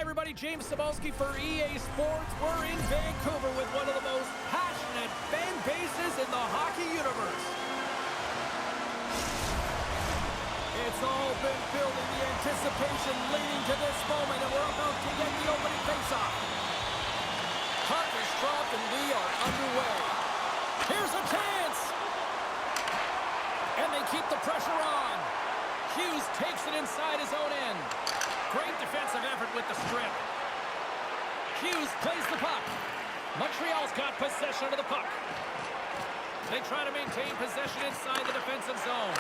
Hi, everybody. James Cybulski for EA Sports. We're in Vancouver with one of the most passionate fan bases in the hockey universe. It's all been building, the anticipation leading to this moment, and we're about to get the opening faceoff. Puck is dropped, and we are underway. Here's a chance! And they keep the pressure on. Hughes takes it inside his own end. Great defensive effort with the strip. Hughes plays the puck. Montreal's got possession of the puck. They try to maintain possession inside the defensive zone.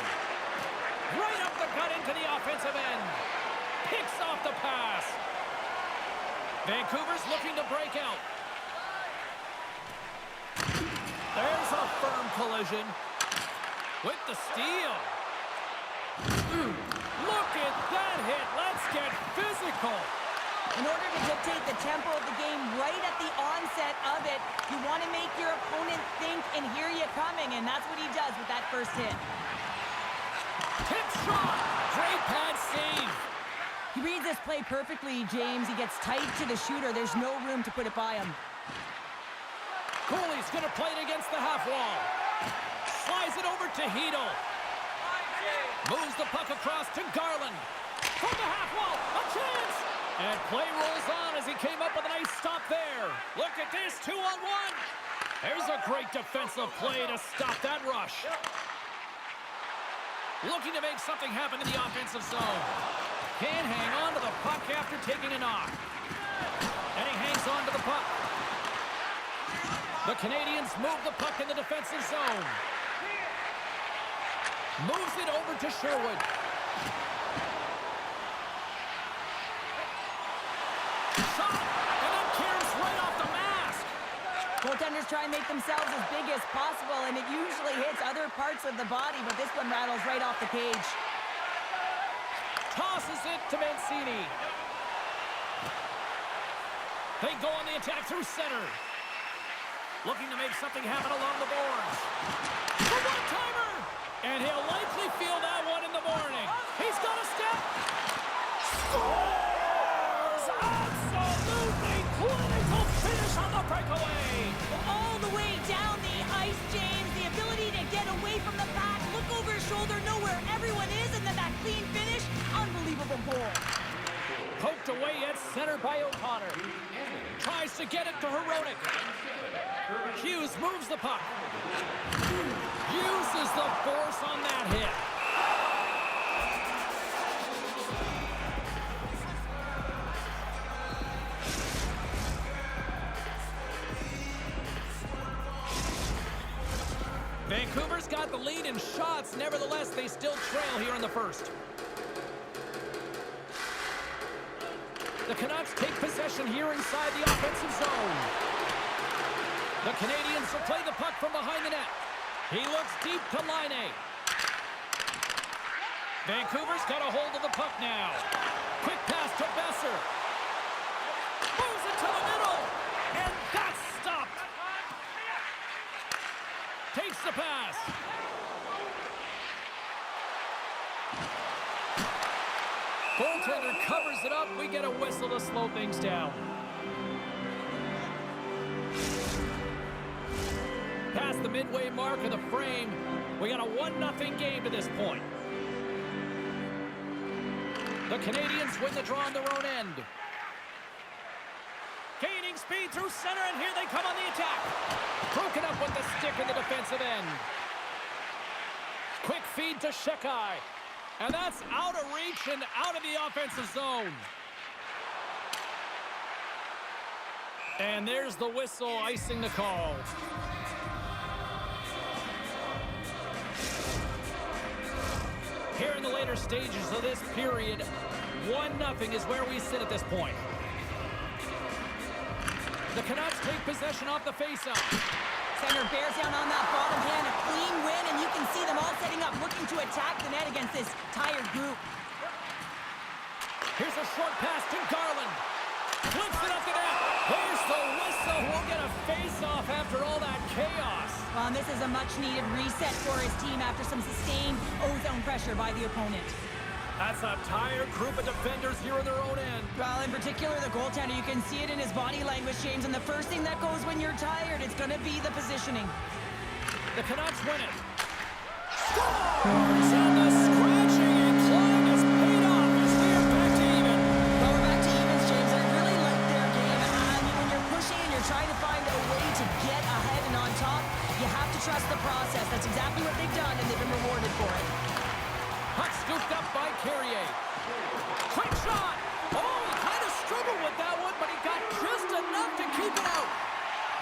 Right up the gut into the offensive end. Picks off the pass. Vancouver's looking to break out. There's a firm collision. With the steal. Look at that hit. Let's get physical. In order to dictate the tempo of the game right at the onset of it, you want to make your opponent think and hear you coming, and that's what he does with that first hit. Tip shot. Great pad save. He reads this play perfectly, James. He gets tight to the shooter. There's no room to put it by him. Cooley's going to play it against the half wall. Slides it over to Hedl. Moves the puck across to Garland. From the half wall, a chance! And play rolls on as he came up with a nice stop there. Look at this, 2-on-1. There's a great defensive play to stop that rush. Looking to make something happen in the offensive zone. Can't hang on to the puck after taking a knock. And he hangs on to the puck. The Canadians move the puck in the defensive zone. Moves it over to Sherwood. Shot! And it carries right off the mask. Goaltenders try and make themselves as big as possible, and it usually hits other parts of the body, but this one rattles right off the cage. Tosses it to Mancini. They go on the attack through center. Looking to make something happen along the boards. The one-timer! And he'll likely feel that one in the morning. He's got a step. Scores! Absolutely clinical finish on the breakaway. All the way down the ice, James. The ability to get away from the pack, look over his shoulder, know where everyone is, and then that clean finish. Unbelievable goal. Poked away at center by O'Connor. Tries to get it to Hronek. Hughes moves the puck. Uses the force on that hit. Vancouver's got the lead in shots. Nevertheless, they still trail here in the first. The Canucks take possession here inside the offensive zone. The Canadians will play the puck from behind the net. He looks deep to Laine. Vancouver's got a hold of the puck now. Quick pass to Besser. Moves it to the middle. And that's stopped. Takes the pass. Goaltender covers it up. We get a whistle to slow things down. Past the midway mark of the frame, we got a 1-0 game to this point. The Canadians win the draw on their own end. Gaining speed through center, and here they come on the attack. Broken up with the stick in the defensive end. Quick feed to Shekai. And that's out of reach and out of the offensive zone. And there's the whistle icing the call. Here in the later stages of this period, 1-0 is where we sit at this point. The Canucks take possession off the faceoff. Center bears down on that bottom hand, a clean win, and you can see them all setting up, looking to attack the net against this tired group. Here's a short pass to Garland. Flips it up the net. Here's the whistle. We'll get a face-off after all that chaos. Well, and this is a much-needed reset for his team after some sustained ozone pressure by the opponent. That's a tired group of defenders here in their own end. Well, in particular, the goaltender, you can see it in his body language, James, and the first thing that goes when you're tired, it's going to be the positioning. The Canucks win it. Scores! And the scratching and clawing has paid off as we are back to even. Well, we're back to evens, James. I really like their game. I mean, when you're pushing and you're trying to find a way to get ahead and on top, you have to trust the process. That's exactly what they've done, and they've been rewarded for it. Puck scooped up by Carrier. Quick shot! Oh, he kind of struggled with that one, but he got just enough to keep it out.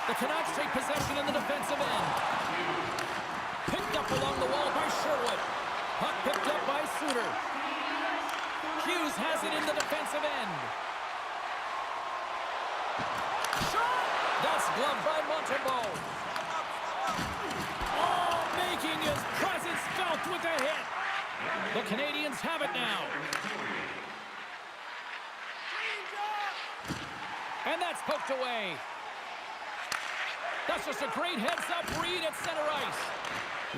The Canucks take possession in the defensive end. Picked up along the wall by Sherwood. Puck picked up by Suter. Hughes has it in the defensive end. Shot! That's gloved by Montembeault. Oh, making his presence felt with a hit. The Canadians have it now. And that's poked away. That's just a great heads-up read at center ice.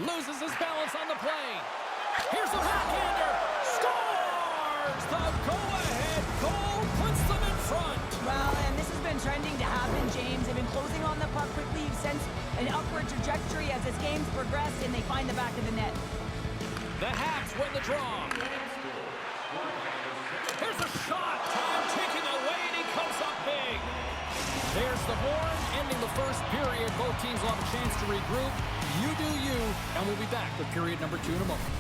Loses his balance on the play. Here's a backhander. Scores! The go-ahead goal puts them in front. Well, and this has been trending to happen, James. They've been closing on the puck quickly. You've sensed an upward trajectory as this game's progressed, and they find the back of the net. The Habs win the draw. Here's a shot. Time ticking away, and he comes up big. There's the horn, ending the first period. Both teams will have a chance to regroup. You do you, and we'll be back with period number 2 in a moment.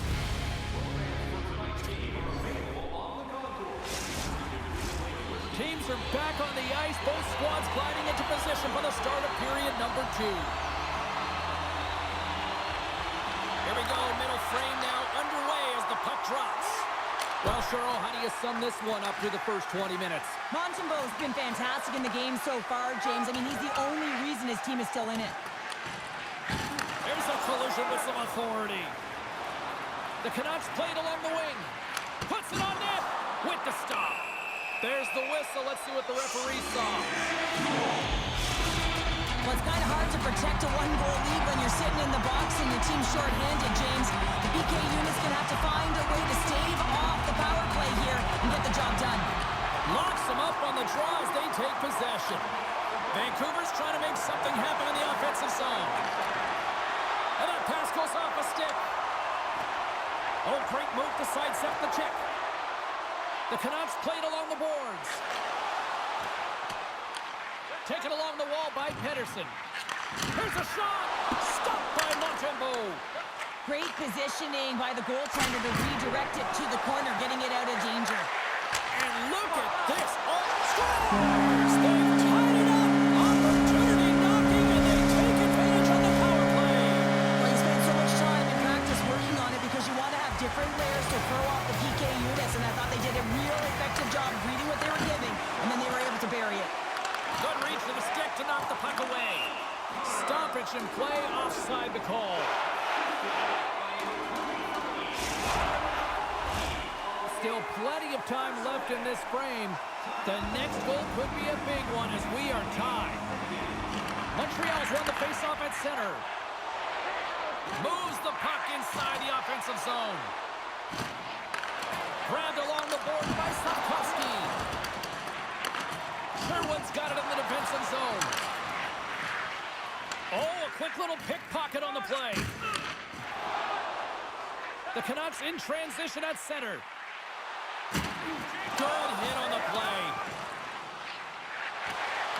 Teams are back on the ice. Both squads gliding into position for the start of period number 2. Here we go, middle frame now underway as the puck drops. Well, Cheryl, how do you sum this one up through the first 20 minutes? Montembeault's been fantastic in the game so far, James. I mean, he's the only reason his team is still in it. There's a collision with some authority. The Canucks played along the wing. Puts it on net with the stop. There's the whistle. Let's see what the referee saw. Well, it's kind of hard to protect a one-goal lead when you're sitting in the box and your team's short-handed, James. The PK unit's going to have to find a way to stave off the power play here and get the job done. Locks them up on the draw as they take possession. Vancouver's trying to make something happen in the offensive zone. And that pass goes off a stick. Oh, great move to sidestep the check. The Canucks played along the boards. Taken along the wall by Pettersson. Here's a shot. Stopped by Montembeault. Great positioning by the goaltender to redirect it to the corner, getting it out of danger. And look at this. Oh, scores! They've tied it up. Opportunity knocking, and they take advantage on the power play. Well, you spend so much time in practice working on it because you want to have different layers to throw off the PK units, and I thought they did a real effective job reading what they were giving, and then they were able to bury it. Good reach to the stick to knock the puck away. Stoppage in play, offside the call. Still plenty of time left in this frame. The next goal could be a big one as we are tied. Montreal's won the faceoff at center. Moves the puck inside the offensive zone. Grabbed along the board by Slavkovsky. Sherwood's got it in the defensive zone. Oh, a quick little pickpocket on the play. The Canucks in transition at center. Good hit on the play.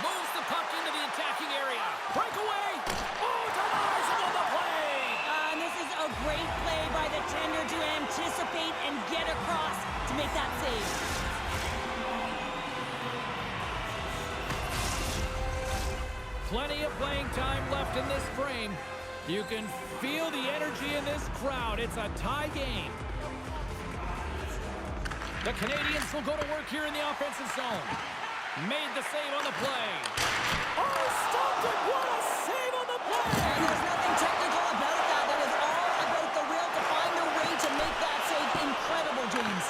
Moves the puck into the attacking area. Breakaway. Oh, denies him on the play. And this is a great play by the tender to anticipate and get across to make that save. Plenty of playing time left in this frame. You can feel the energy in this crowd. It's a tie game. The Canadians will go to work here in the offensive zone. Made the save on the play. Oh, stopped it! What a save on the play! And there's nothing technical about that. That is all about the will to find a way to make that save. Incredible, James.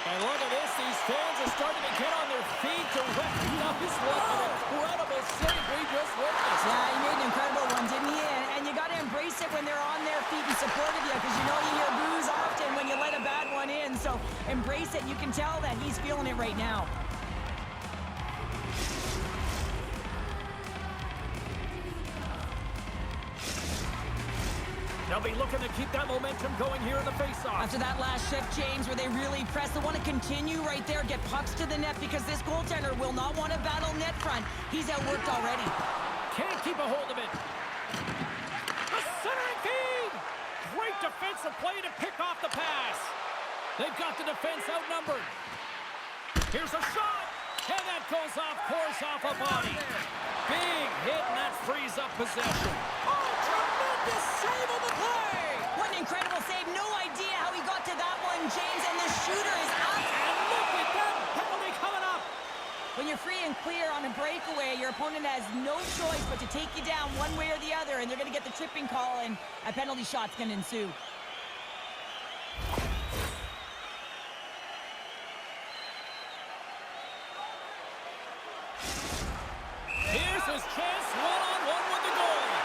And look at this. These fans are starting to get on their feet to recognize what an incredible save we just witnessed. Yeah, he made an incredible one, didn't he? And you got to embrace it when they're on their feet and support of you, because you know you hear boos often when you let a bad one in. So embrace it. You can tell that he's feeling it right now. They'll be looking to keep that momentum going here in the faceoff. After that last shift, James, where they really press, they want to continue right there, get pucks to the net, because this goaltender will not want to battle net front. He's outworked already. Can't keep a hold of it. A centering feed! Great defensive play to pick off the pass. They've got the defense outnumbered. Here's a shot, and that goes off course off a body. Big hit, and that frees up possession. Oh, tremendous save on the play! What an incredible save. No idea how he got to that one, James, and the shooter is up. And look at that penalty coming up. When you're free and clear on a breakaway, your opponent has no choice but to take you down one way or the other, and they're going to get the tripping call, and a penalty shot's going to ensue. Here's his chance, one-on-one with the goalie.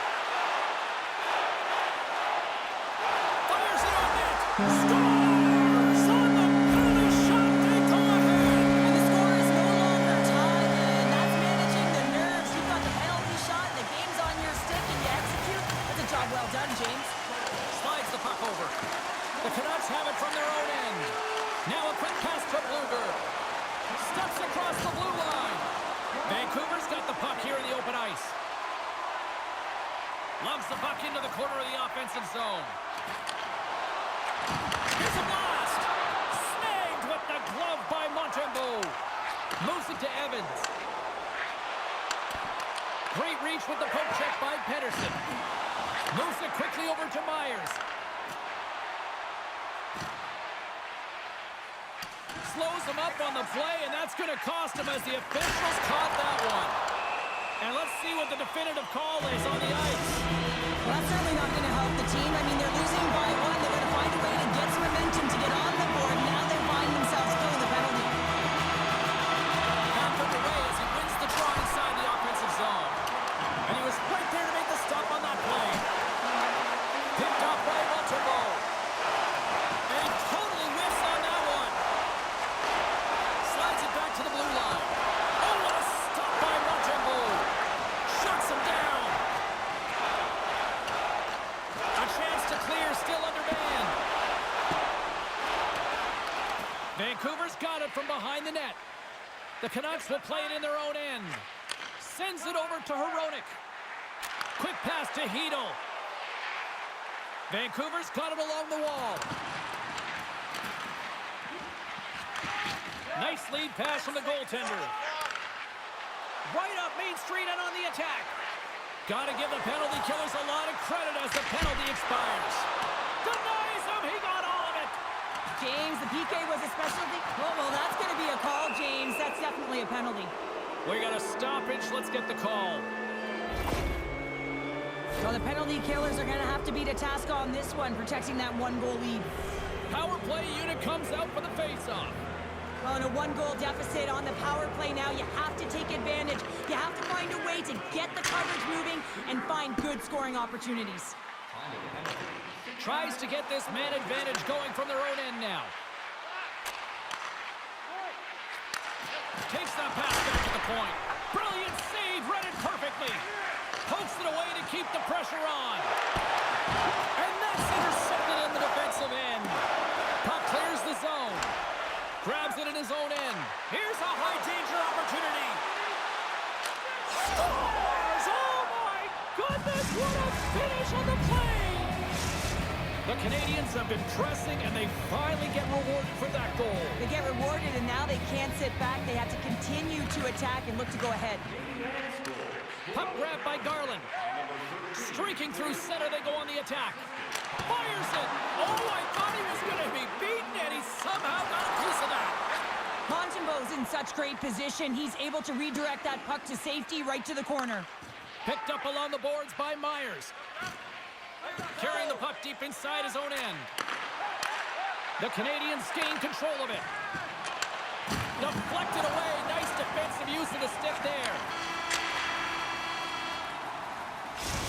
Fires it on net. Scores on the penalty shot. They go ahead. And the score is no longer tied, and that's managing the nerves. You've got the penalty shot, the game's on your stick, and you execute. That's a job well done, James. Slides the puck over. The Canucks have it from their own end. Now a quick pass to Bluger. Steps across the blue line. Vancouver's got the puck here in the open ice. Loves the puck into the corner of the offensive zone. Here's a blast. Snagged with the glove by Montembeault. Moves it to Evans. Great reach with the poke check by Pettersson. Moves it quickly over to Myers. Slows him up on the play, and that's going to cost him as the officials caught that one. And let's see what the definitive call is on the ice. Well, that's certainly not going to help the team. I mean, they're losing by one. They're going to find a way to get some momentum to get on the board. Now they find themselves killing the penalty. Back from the way as he wins the draw inside the offensive zone. And he was right there to make the stop on that play. Picked off by Montembeault. And he totally whiffs on that one. Slides it back to the blue line. Oh, what a stop by Montembeault. Shuts him down. A chance to clear, still under man. Vancouver's got it from behind the net. The Canucks will play it in their own end. Sends it over to Hronek. Quick pass to Hedl. Vancouver's got it along the wall. Nice lead pass from the goaltender. Right up Main Street and on the attack. Got to give the penalty killers a lot of credit as the penalty expires. Denies him. He got all of it. James, the PK was a specialty. Oh, well, that's going to be a call, James. That's definitely a penalty. We got a stoppage. Let's get the call. Well, the penalty killers are going to have to beat a task on this one, protecting that one-goal lead. Power play unit comes out for the faceoff. Well, in a one-goal deficit on the power play now, you have to take advantage. You have to find a way to get the coverage moving and find good scoring opportunities. Tries to get this man advantage going from their own end now. Takes that pass back to the point. Brilliant save, read it perfectly. Pokes it away to keep the pressure on. And that's intercepted in the defensive end. Puck clears the zone. Grabs it in his own end. Here's a high danger opportunity. Scores! Oh my goodness, what a finish on the play! The Canadians have been pressing, and they finally get rewarded for that goal. They get rewarded, and now they can't sit back. They have to continue to attack and look to go ahead. Puck grab by Garland. Streaking through center, they go on the attack. Fires it! Oh, I thought he was going to be beaten, and he somehow got a piece of that. Montembeault's in such great position. He's able to redirect that puck to safety right to the corner. Picked up along the boards by Myers. Carrying the puck deep inside his own end. The Canadians gain control of it. Deflected away. Nice defensive use of the stick there.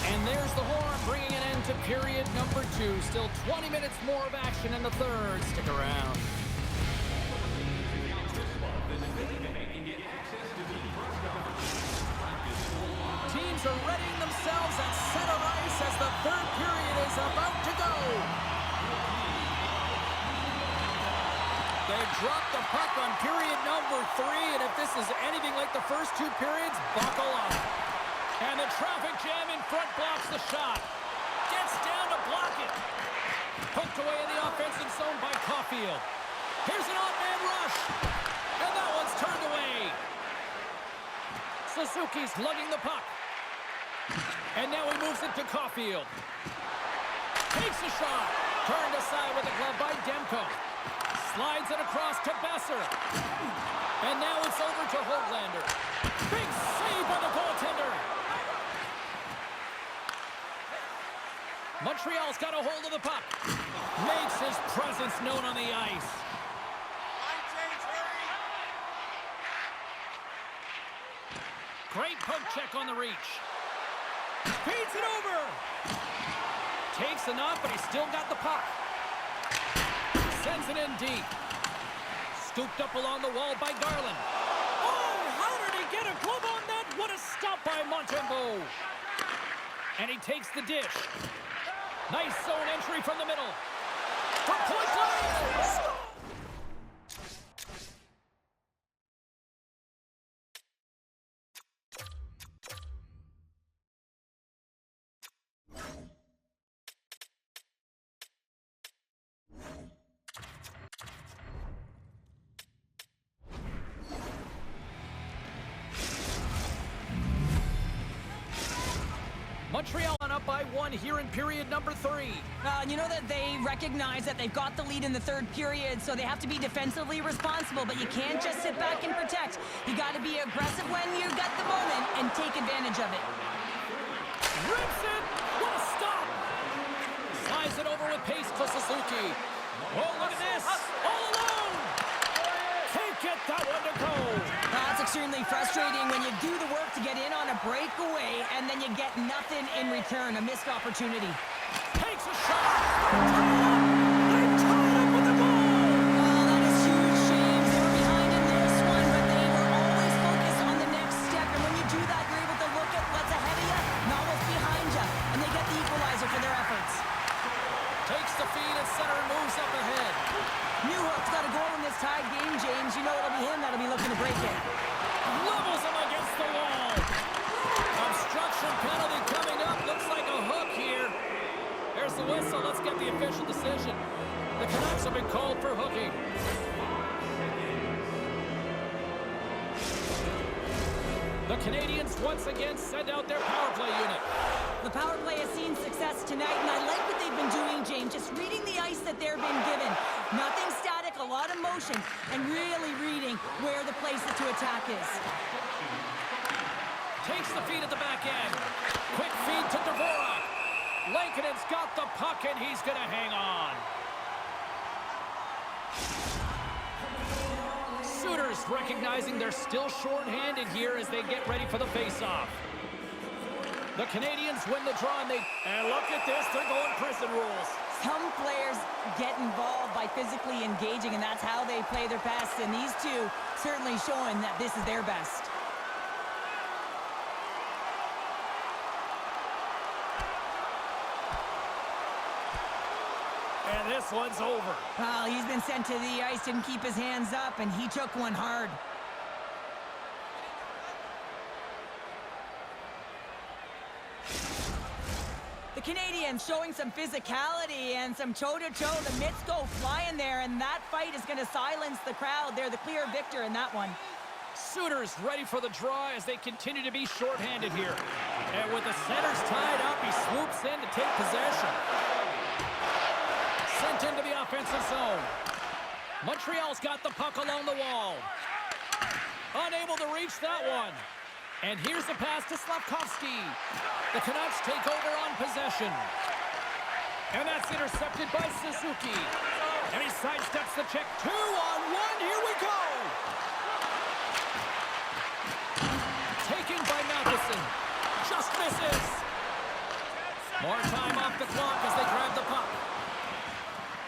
And there's the horn, bringing an end to period number 2. Still 20 minutes more of action in the third. Stick around. Teams are readying themselves at center ice as the third period is about to go. They dropped the puck on period number 3, and if this is anything like the first 2 periods, buckle up. And the traffic jam in front blocks the shot. Gets down to block it. Poked away in the offensive zone by Caulfield. Here's an off-man rush. And that one's turned away. Suzuki's lugging the puck. And now he moves it to Caulfield. Takes a shot. Turned aside with a glove by Demko. Slides it across to Besser. And now it's over to Hoglander. Big save by the goaltender. Montreal's got a hold of the puck. Makes his presence known on the ice. Great poke check on the reach. Feeds it over. Takes enough, but he's still got the puck. Sends it in deep. Scooped up along the wall by Garland. Oh, how did he get a glove on that? What a stop by Montembeault. And he takes the dish. Nice zone entry from the middle. For point blank. Montreal on up by 1 here in period number 3. You know that they recognize that they've got the lead in the third period, so they have to be defensively responsible, but you can't just sit back and protect. You got to be aggressive when you got the moment and take advantage of it. Rips it! What a stop! Slides it over with pace to Suzuki. Oh, look at this! All alone! Can't get that one to go! That's extremely frustrating when you do the work to get in on a breakaway and then you get nothing in return, a missed opportunity. Takes a shot! They tie it up with the goal! Oh, that is huge, James. They were behind in this one, but they were always focused on the next step. And when you do that, you're able to look at what's ahead of you, not what's behind you. And they get the equalizer for their efforts. Takes the feed at center and moves up ahead. Newhook's got a goal in this tied game, James. You know it'll be him that'll be looking to break it. Levels him against the wall. Obstruction penalty coming up. Looks like a hook here. There's the whistle. Let's get the official decision. The Canucks have been called for hooking. The Canadians once again send out their power play unit. The power play has seen success tonight, and I like what they've been doing, James. Just reading the ice that they're being given. Nothing static, a lot of motion, and really reading where the place to attack is. Takes the feed at the back end. Quick feed to Dvorak. Lankinen's got the puck, and he's going to hang on. Sooners recognizing they're still short-handed here as they get ready for the face-off. The Canadians win the draw, and look at this, they're going prison rules. Some players get involved by physically engaging, and that's how they play their best. And these two certainly showing that this is their best. And this one's over. Well, he's been sent to the ice, didn't keep his hands up, and he took one hard. The Canadians showing some physicality and some toe-to-toe. The mitts go flying there, and that fight is going to silence the crowd. They're the clear victor in that one. Sooners ready for the draw as they continue to be short-handed here. And with the centers tied up, he swoops in to take possession. Sent into the offensive zone. Montreal's got the puck along the wall. Unable to reach that one. And here's the pass to Slafkovsky. The Canucks take over on possession. And that's intercepted by Suzuki. And he sidesteps the check. 2-on-1. Here we go. Taken by Matheson. Just misses. More time off the clock as they grab the puck.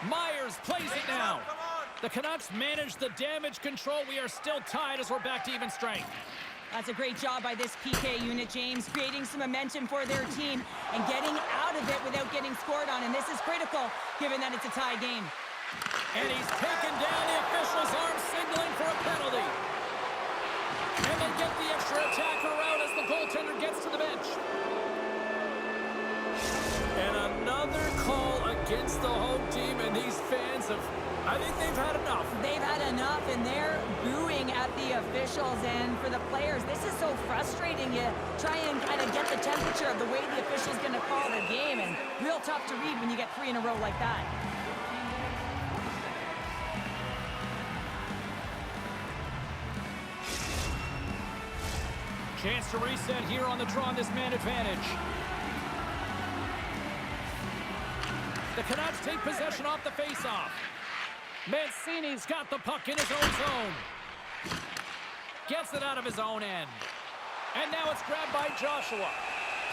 Myers plays it now. The Canucks manage the damage control. We are still tied as we're back to even strength. That's a great job by this PK unit, James, creating some momentum for their team and getting out of it without getting scored on. And this is critical, given that it's a tie game. And he's taken down. The official's arm signaling for a penalty. And they get the extra attacker out as the goaltender gets to the bench. And another call against the home team, and these fans have, I think they've had enough. They've had enough, and they're booing at the officials. And for the players, this is so frustrating. You try and kind of get the temperature of the way the official's going to call their game, and real tough to read when you get 3 in a row like that. Chance to reset here on the draw on this man advantage. The Canucks take possession off the faceoff. Mancini's got the puck in his own zone. Gets it out of his own end. And now it's grabbed by Joshua.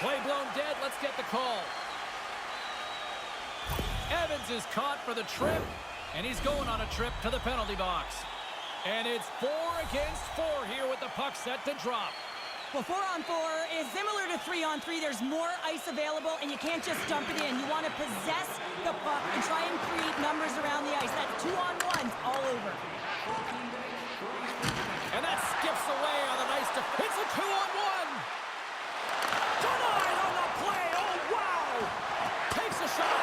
Play blown dead. Let's get the call. Evans is caught for the trip, and he's going on a trip to the penalty box. And it's 4 against 4 here with the puck set to drop. Well, 4-on-4 is similar to 3-on-3. There's more ice available, and you can't just dump it in. You want to possess the puck and try and create numbers around the ice. That's 2-on-1s all over. And that skips away on the nice defense. It's a 2-on-1. Denied on the play. Oh, wow. Takes a shot.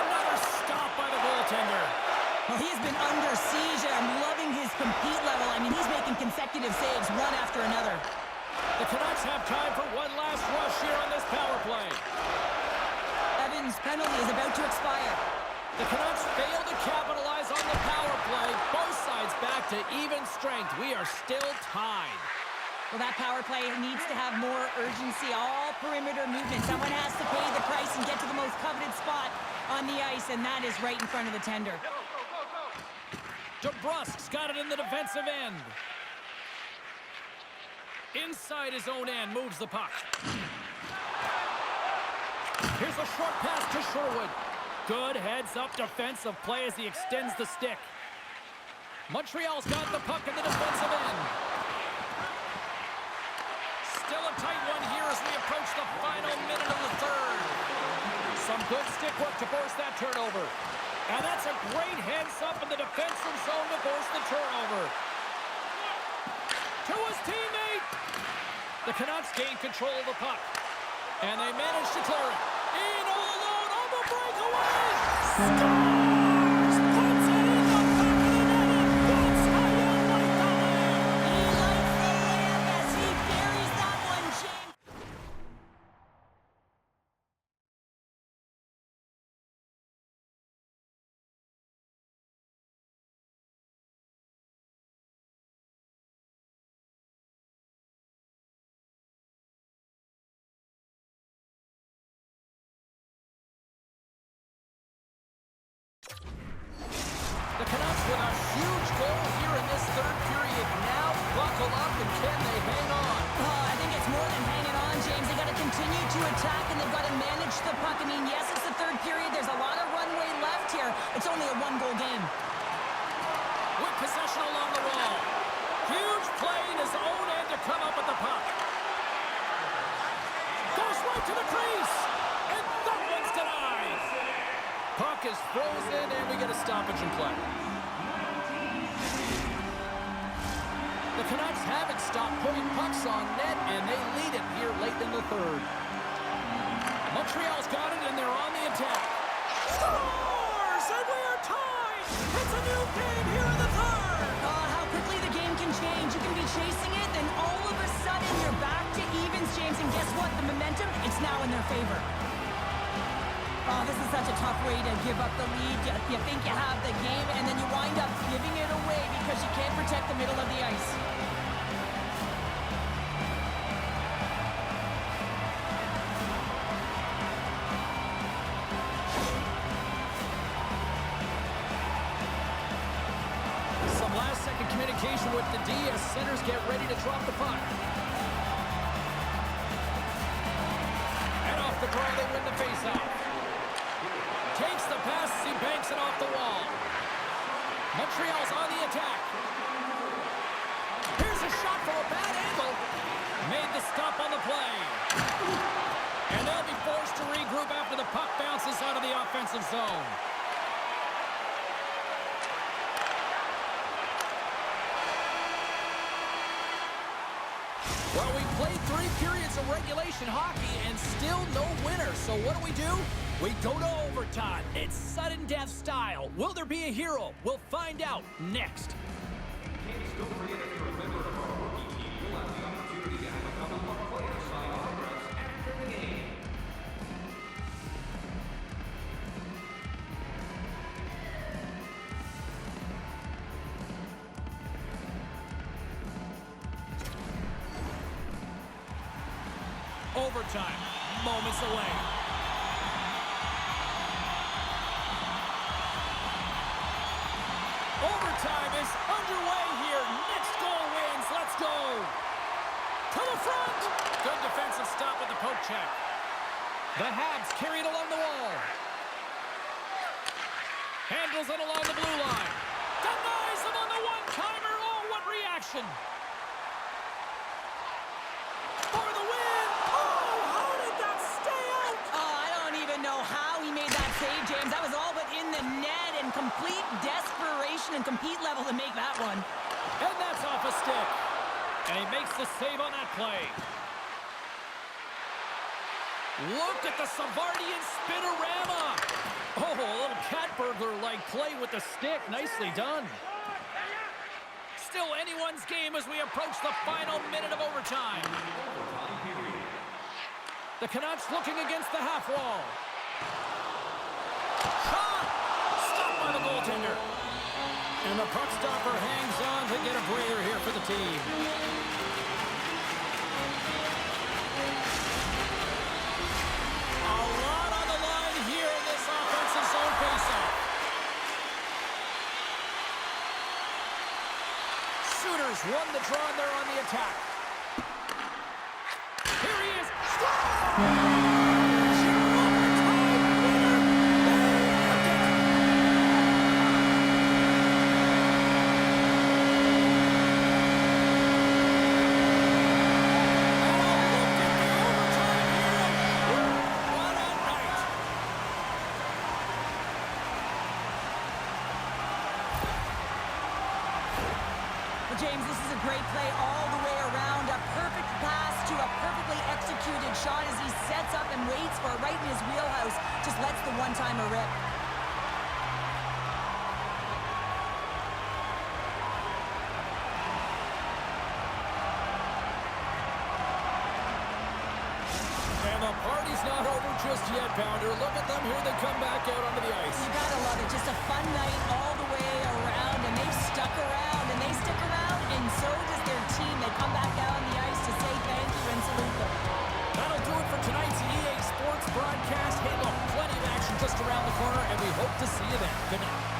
Another stop by the goaltender. Well, he's been under siege, and I'm loving his compete level. I mean, he's making consecutive saves, one after another. The Canucks have time for one last rush here on this power play. Evans' penalty is about to expire. The Canucks fail to capitalize on the power play. Both sides back to even strength. We are still tied. Well, that power play needs to have more urgency. All perimeter movement. Someone has to pay the price and get to the most coveted spot on the ice, and that is right in front of the tender. DeBrusk's got it in the defensive end. Inside his own end, moves the puck. Here's a short pass to Sherwood. Good heads-up defensive play as he extends the stick. Montreal's got the puck in the defensive end. Still a tight one here as we approach the final minute of the third. Some good stick work to force that turnover. And that's a great heads-up in the defensive zone to force the turnover. To his teammate. The Canucks gain control of the puck. And they manage to clear it. In all alone on the breakaway. Scores! Puts it in the back of the net. And that's how you light the lamp. He lights the lamp as he buries that one, James. The Canucks with a huge goal here in this third period. Now buckle up, and can they hang on? Oh, I think it's more than hanging on, James. They got to continue to attack, and they've got to manage the puck. I mean, yes, it's the third period. There's a lot of runway left here. It's only a 1-goal game. With possession along the wall. Huge play in his own end to come up with the puck. Goes right to the crease. And that one's denied. Puck is frozen, and we get a stoppage in play. The Canucks haven't stopped putting pucks on net, and they lead it here late in the third. Montreal's got it, and they're on the attack. Scores! And we are tied! It's a new game here in the third! Oh, how quickly the game can change. You can be chasing it, then all of a sudden you're back to evens, James. And guess what? The momentum, it's now in their favor. Oh, this is such a tough way to give up the lead. You think you have the game, and then you wind up giving it away because you can't protect the middle of the ice. Some last-second communication with the D as centers get ready to drop the puck. And off the draw, they win the faceoff. Takes the pass as he banks it off the wall. Montreal's on the attack. Here's a shot from a bad angle. Made the stop on the play. And they'll be forced to regroup after the puck bounces out of the offensive zone. Well, we played 3 periods of regulation hockey and still no winner. So what do? We go to overtime. It's sudden death style. Will there be a hero? We'll find out next. Overtime, moments away. Overtime is underway here. Next goal wins. Let's go. To the front. Good defensive stop with the poke check. The Habs carry it along the wall. Handles it along the blue line. Denies him on the one-timer. Oh, what reaction. For the win. Oh, how did that stay out? Oh, I don't even know how he made that save, James. That was all but in the net and complete desperation and compete level to make that one. And that's off a stick. And he makes the save on that play. Look at the Savardian spinorama. Oh, a little cat burglar-like play with the stick. Nicely done. Still anyone's game as we approach the final minute of overtime. The Canucks looking against the half wall. Shot! Stopped by the goaltender. And the puck stopper hangs on to get a breather here for the team. A lot on the line here in this offensive zone faceoff. Sooners won the draw and they're on the attack. Here he is. Stop! James, this is a great play all the way around. A perfect pass to a perfectly executed shot as he sets up and waits for it right in his wheelhouse. Just lets the one-timer rip. And the party's not over just yet, Pounder. Look at them here. They come back out onto the ice. You gotta love it. Just a fun night all the way around, and they've stuck around, and they stick around, and so does their team. They come back out on the ice to say thank you and salute them. That'll do it for tonight's EA Sports broadcast. Hey, look, plenty of action just around the corner, and we hope to see you then. Good night.